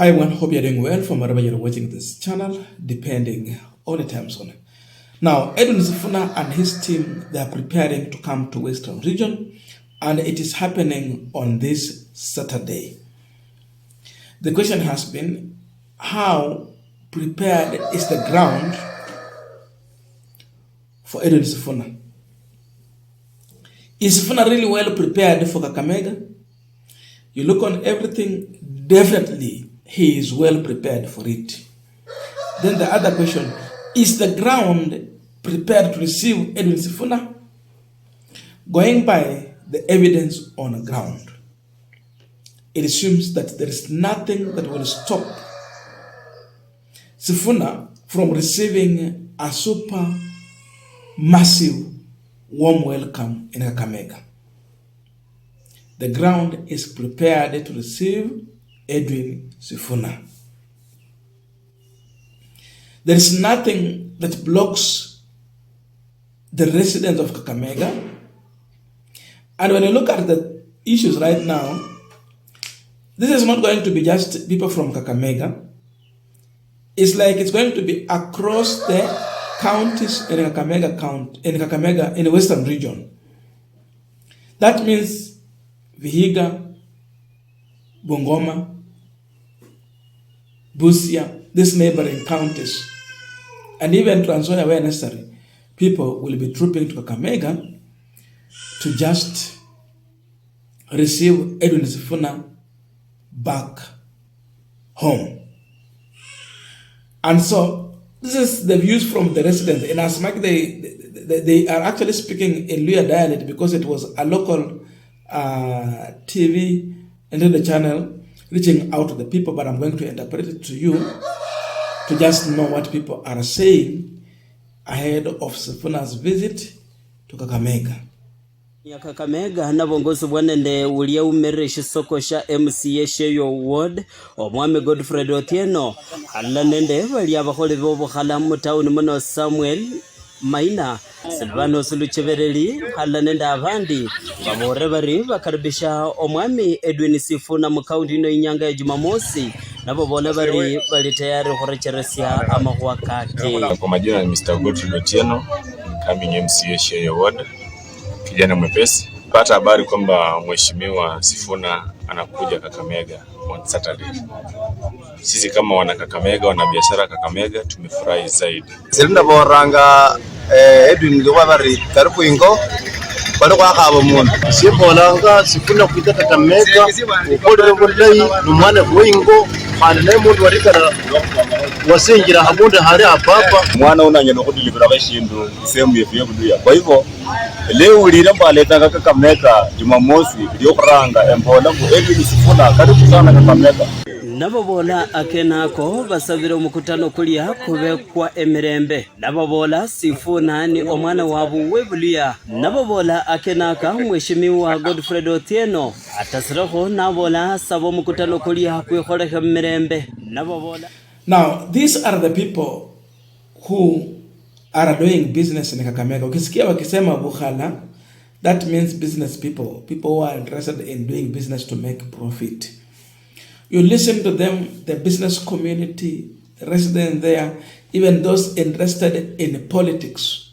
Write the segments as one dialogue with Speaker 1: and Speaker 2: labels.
Speaker 1: Hi everyone, hope you're doing well from wherever you're watching this channel, depending on the time zone. Now, Edwin Sifuna and his team, they are preparing to come to Western region, and it is happening on this Saturday. The question has been, how prepared is the ground for Edwin Sifuna? Is Sifuna really well prepared for Kakamega? You look on everything, definitely he is well prepared for it. Then the other question, is the ground prepared to receive Edwin Sifuna? Going by the evidence on the ground, it seems that there is nothing that will stop Sifuna from receiving a super massive warm welcome in Kakamega. The ground is prepared to receive Edwin Sifuna. There is nothing that blocks the residents of Kakamega. And when you look at the issues right now, this is not going to be just people from Kakamega. It's like it's going to be across the counties in Kakamega, in the Western region. That means Vihiga, Bungoma, Busia, these neighboring counties, and even Trans Nzoia where necessary, people will be trooping to Kakamega to just receive Edwin Sifuna back home. And so this is the views from the residents. In as much they are actually speaking in Luya dialect because it was a local TV and the channel reaching out to the people, but I'm going to interpret it to you to just know what people are saying ahead of Sifuna's visit to Kakamega.
Speaker 2: Ya Kakamega nabongozi bwanende ulia umeresha soko sha MCA sheyo ward omwami Godfred Otieno alla nende bali abakole bobo khala mu town muno Samuel Maina Silvano Suluchevereli alla nende abandi babore bari bakaribisha omwami Edwin Sifuna mu county no Inyanga ya Jumamosi nabo bone bali tayari kurecheresia amahwa kake.
Speaker 3: Kwa majina ni Mr. Godfred Otieno, coming MCA sheyo ward. Kijana mwepesi. Pata habari kwamba mheshimiwa Sifuna anakuja Kakamega on Saturday. Sisi kama wana Kakamega, wana biashara Kakamega, tumefurahi zaidi.
Speaker 4: Silinda boranga Edwin Liwabari karibu ingo bali kwa kabo muntu. Sibolanga Sifuna kuita Kakamega ukole boleyi numane boingo hane muntu warikana wasingira habunde hari apapa
Speaker 3: mwana unanyana kudilibira bashindu sehemu yefiye kuduya. Kwa hivyo leo ulira mbaleta Kakamega Jumamosi ndio kuranga embola ku Edwin Sifuna karibu sana Kakamega.
Speaker 2: Nababola akenako basabira umukutano kulia kubekwa emirembe. Nababola Sifuna ni omwana wabu webulia. Nababola akenaka mheshimiwa Godfred Otieno atasiraho nabola sabo mukutano kulia kwekholeha emirembe. Nababola.
Speaker 1: Now, these are the people who are doing business in Kakamega. Ukisikia wakisema bukhala, that means business people who are interested in doing business to make profit. You listen to them, the business community, residents there, even those interested in politics.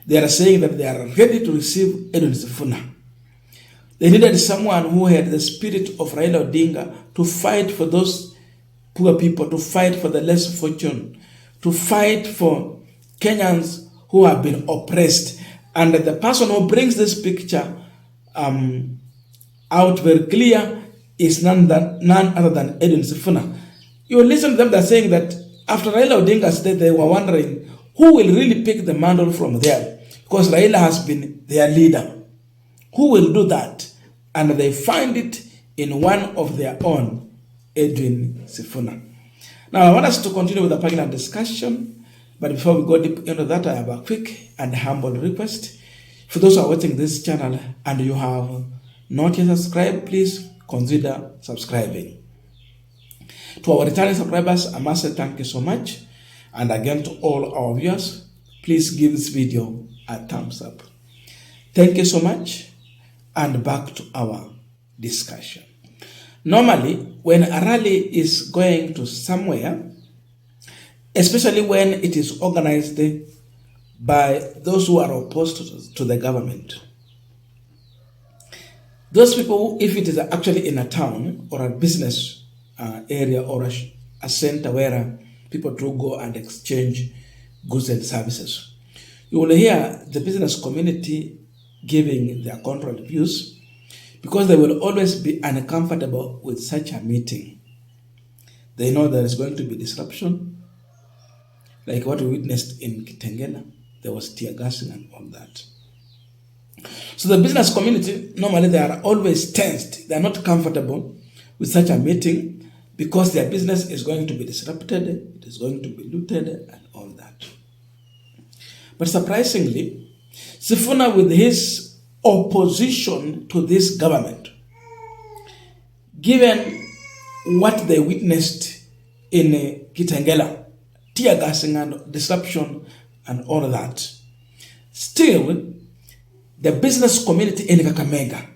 Speaker 1: They are saying that they are ready to receive Edwin Sifuna. They needed someone who had the spirit of Raila Odinga to fight for those poor people, to fight for the less fortunate, to fight for Kenyans who have been oppressed. And the person who brings this picture out very clear is none other than Edwin Sifuna. You listen to them, they're saying that after Raila Odinga's death, they were wondering who will really pick the mantle from there, because Raila has been their leader. Who will do that? And they find it in one of their own, Edwin Sifuna. Now, I want us to continue with the panel discussion, but before we go deep into that, I have a quick and humble request. For those who are watching this channel and you have not yet subscribed, please consider subscribing. To our returning subscribers, I must say thank you so much. And again, to all our viewers, please give this video a thumbs up. Thank you so much. And back to our discussion. Normally, when a rally is going to somewhere, especially when it is organized by those who are opposed to the government, those people, if it is actually in a town or a business area or a center where people do go and exchange goods and services, you will hear the business community giving their contrary views because they will always be uncomfortable with such a meeting. They know there is going to be disruption, like what we witnessed in Kitengela. There was tear gassing and all that. So the business community, normally they are always tensed. They are not comfortable with such a meeting because their business is going to be disrupted, it is going to be looted and all that. But surprisingly, Sifuna, with his opposition to this government, given what they witnessed in Kitengela, tear gassing and disruption and all that, still the business community in Kakamega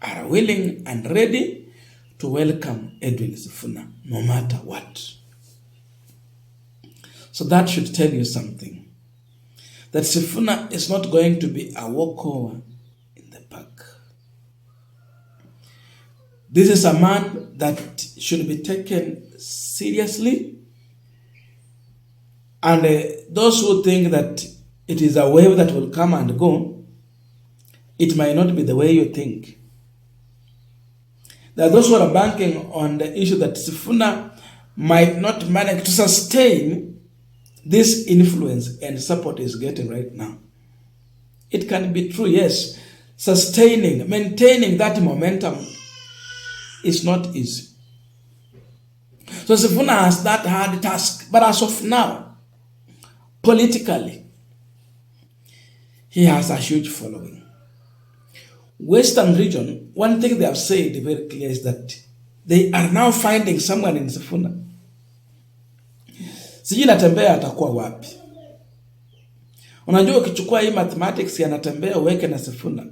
Speaker 1: are willing and ready to welcome Edwin Sifuna, no matter what. So that should tell you something. That Sifuna is not going to be a walkover in the park. This is a man that should be taken seriously. And those who think that it is a wave that will come and go, it might not be the way you think. There are those who are banking on the issue that Sifuna might not manage to sustain this influence and support is getting right now. It can be true, yes. Maintaining that momentum is not easy. So Sifuna has that hard task. But as of now, politically, he has a huge following. Western region, one thing they have said very clear is that they are now finding someone in Sifuna. Sijui natembea atakuwa wapi. Unajua ukichukua hii mathematics ya natembea uweke na Sifuna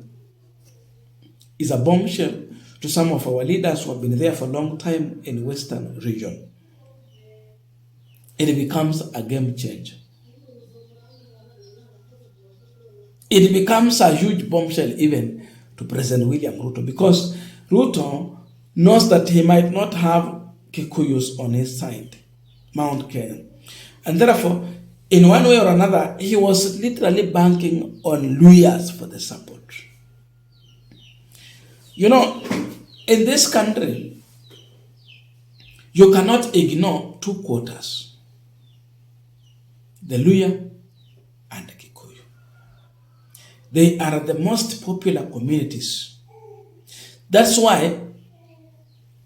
Speaker 1: is a bombshell to some of our leaders who have been there for a long time in Western region. It becomes a game changer. It becomes a huge bombshell even to President William Ruto, because Ruto knows that he might not have Kikuyus on his side, Mount Kenya. And therefore, in one way or another, he was literally banking on Luyas for the support. You know, in this country, you cannot ignore two quarters, the Luya and the Kikuyu. They are the most popular communities. That's why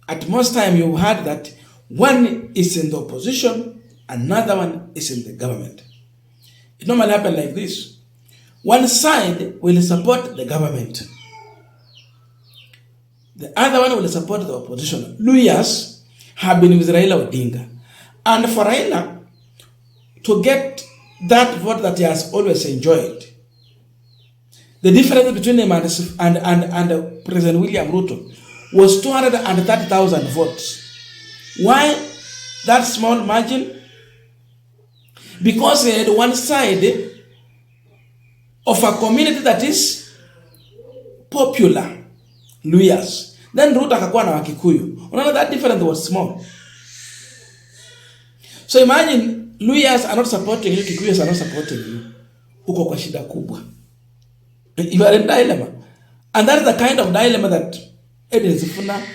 Speaker 1: at most time you heard that one is in the opposition, another one is in the government. It normally happens like this. One side will support the government. The other one will support the opposition. Luyas have been with Raila Odinga. And for Raila to get that vote that he has always enjoyed, the difference between him and President William Ruto was 230,000 votes. Why that small margin? Because he had one side of a community that is popular, Luyas. Then Ruto akakuwa na Wakikuyu. Unaona that difference was small. So imagine Luyas are not supporting you, Kikuyus are not supporting you. Uko kwa shida kubwa. You are in dilemma. And that is the kind of dilemma that Edwin Sifuna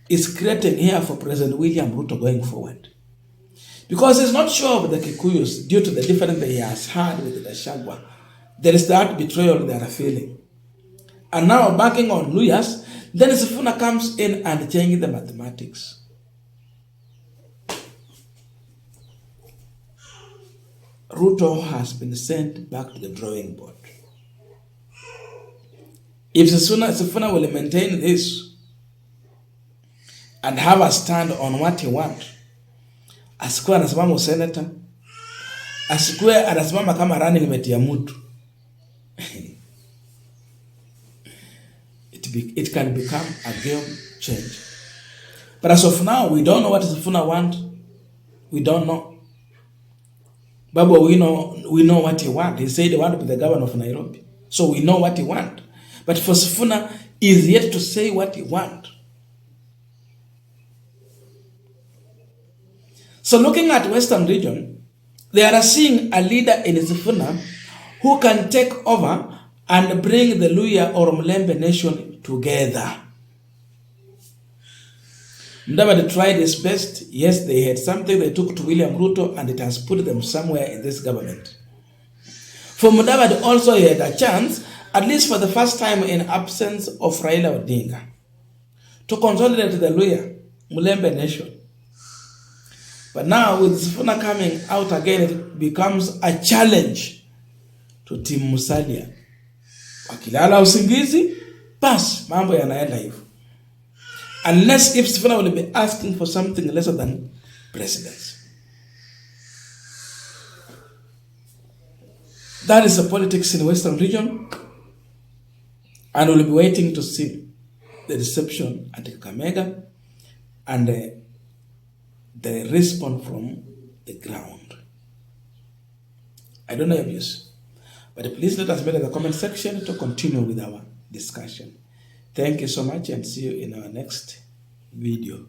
Speaker 1: is creating here for President William Ruto going forward. Because he's not sure of the Kikuyus due to the difference that he has had with the Shagwa. There is that betrayal they are feeling. And now backing on Luyas, then Sifuna comes in and changes the mathematics. Ruto has been sent back to the drawing board. If Sifuna will maintain this and have a stand on what he wants, asikuwe anasimama useneta, asikuwe anasimama kama running mate ya mtu, it can become a game change. But as of now, we don't know what Sifuna want. We don't know. Babu, we know what he want. He said he want to be the governor of Nairobi. So we know what he want. But for Sifuna, he is yet to say what he want. So looking at Western region, they are seeing a leader in Sifuna who can take over and bring the Luya or Mlembe nation together. Mudavadi tried his best. Yes, they had something they took to William Ruto and it has put them somewhere in this government. For Mudavadi also, he had a chance, at least for the first time in absence of Raila Odinga, to consolidate the Luya Mlembe nation. But now with Sifuna coming out again, it becomes a challenge to Team Musalia. Wakilala usingizi, bas, mambo yanaenda hivyo. Unless if Sifuna will be asking for something lesser than presidency. That is the politics in the Western region. And we'll be waiting to see the reception at Kakamega and the response from the ground. I don't know your views, but please let us know in the comment section to continue with our discussion. Thank you so much and see you in our next video.